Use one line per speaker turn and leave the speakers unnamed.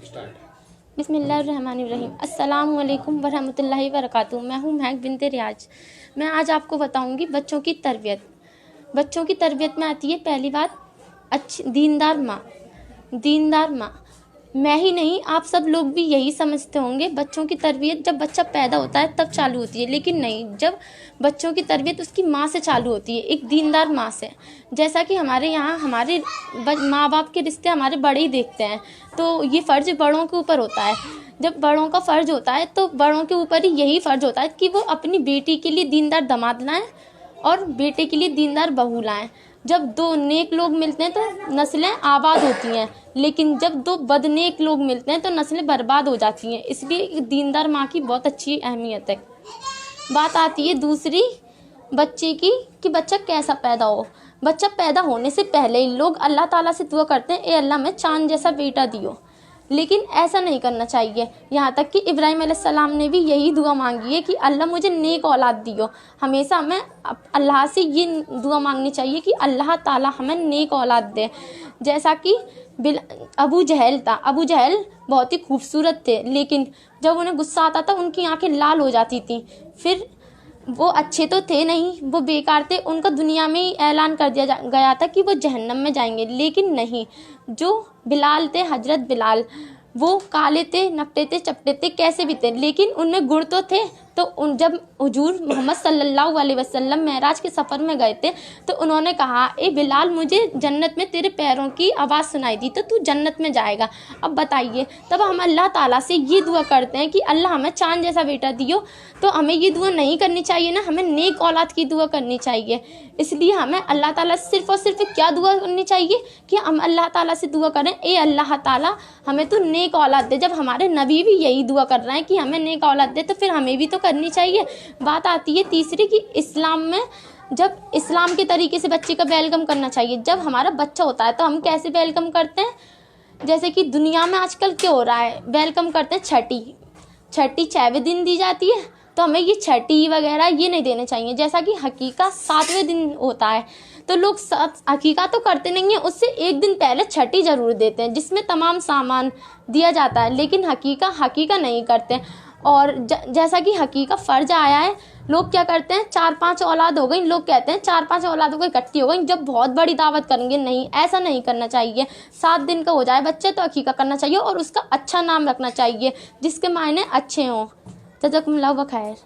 बिस्मिल्लाहिर्रहमानिर्रहीम। अस्सलाम वालेकुम वरहमतुल्लाहि वबरकातुहू। मैं हूँ महक बिनते रियाज। मैं आज आपको बताऊँगी बच्चों की तरबियत। बच्चों की तरबियत में आती है पहली बात अच्छी दीनदार माँ। दीनदार माँ मैं ही नहीं, आप सब लोग भी यही समझते होंगे बच्चों की तरबियत जब बच्चा पैदा होता है तब चालू होती है, लेकिन नहीं, जब बच्चों की तरबियत उसकी माँ से चालू होती है, एक दीनदार माँ से। जैसा कि हमारे यहाँ हमारे माँ बाप के रिश्ते हमारे बड़े ही देखते हैं, तो ये फ़र्ज़ बड़ों के ऊपर होता है। जब बड़ों का फ़र्ज़ होता है तो बड़ों के ऊपर ही यही फ़र्ज़ होता है कि वो अपनी बेटी के लिए दीनदार दामाद लाएँ और बेटे के लिए दीनदार बहू लाएँ। जब दो नेक लोग मिलते हैं तो नस्लें आबाद होती हैं, लेकिन जब दो बदनेक लोग मिलते हैं तो नस्लें बर्बाद हो जाती हैं। इसलिए दीनदार माँ की बहुत अच्छी अहमियत है। बात आती है दूसरी बच्चे की कि बच्चा कैसा पैदा हो। बच्चा पैदा होने से पहले ही लोग अल्लाह ताला से दुआ करते हैं, ए अल्लाह मैं चांद जैसा बेटा दियो, लेकिन ऐसा नहीं करना चाहिए। यहाँ तक कि इब्राहिम अलैहिस्सलाम ने भी यही दुआ मांगी है कि अल्लाह मुझे नेक औलाद दियो। हमेशा हमें अल्लाह से ये दुआ मांगनी चाहिए कि अल्लाह ताला हमें नेक औलाद दे। जैसा कि अबू जहल था। अबू जहल बहुत ही खूबसूरत थे, लेकिन जब उन्हें गुस्सा आता था उनकी आंखें लाल हो जाती थी। फिर वो अच्छे तो थे नहीं, वो बेकार थे। उनका दुनिया में ही ऐलान कर दिया गया था कि वो जहन्नम में जाएंगे, लेकिन नहीं, जो बिलाल थे, हजरत बिलाल, वो काले थे, नकटे थे, चपटे थे, कैसे भी थे, लेकिन उनमें गुण तो थे। तो जब हुजूर मोहम्मद सल्लल्लाहु अलैहि वसल्लम मेराज के सफ़र में गए थे तो उन्होंने कहा, ए बिलाल मुझे जन्नत में तेरे पैरों की आवाज़ सुनाई दी, तो तू जन्नत में जाएगा। अब बताइए, तब हम अल्लाह ताला से ये दुआ करते हैं कि अल्लाह हमें चांद जैसा बेटा दियो, तो हमें ये दुआ नहीं करनी चाहिए ना, हमें नेक औलाद की दुआ करनी चाहिए। इसलिए हमें अल्लाह ताला सिर्फ़ और सिर्फ क्या दुआ करनी चाहिए कि हम अल्लाह ताला से दुआ करें, ए अल्लाह ताला हमें तो नेक औलाद दे। जब हमारे नबी भी यही दुआ कर रहे हैं कि हमें नेक औलाद दे, तो फिर हमें भी तो करनी चाहिए। बात आती है तीसरी कि इस्लाम में जब इस्लाम के तरीके से बच्चे का वेलकम करना चाहिए। जब हमारा बच्चा होता है तो हम कैसे वेलकम करते हैं, जैसे कि दुनिया में आजकल क्या हो रहा है, वेलकम करते हैं छठी 6वें दिन दी जाती है, तो हमें ये छठी वगैरह ये नहीं देने चाहिए। जैसा कि हकीका 7वें दिन होता है, तो लोग हकीका तो करते नहीं हैं, उससे एक दिन पहले छठी ज़रूर देते हैं जिसमें तमाम सामान दिया जाता है, लेकिन हकीका नहीं करते। और जैसा कि हकीका फ़र्ज आया है, लोग क्या करते हैं, 4-5 औलाद हो गई, लोग कहते हैं 4-5 औलाद हो गई, इकट्ठी हो गई, जब बहुत बड़ी दावत करेंगे। नहीं, ऐसा नहीं करना चाहिए। 7 दिन का हो जाए बच्चे तो हकीका करना चाहिए और उसका अच्छा नाम रखना चाहिए जिसके मायने अच्छे हों। जज़ाकुमुल्लाहु खैर।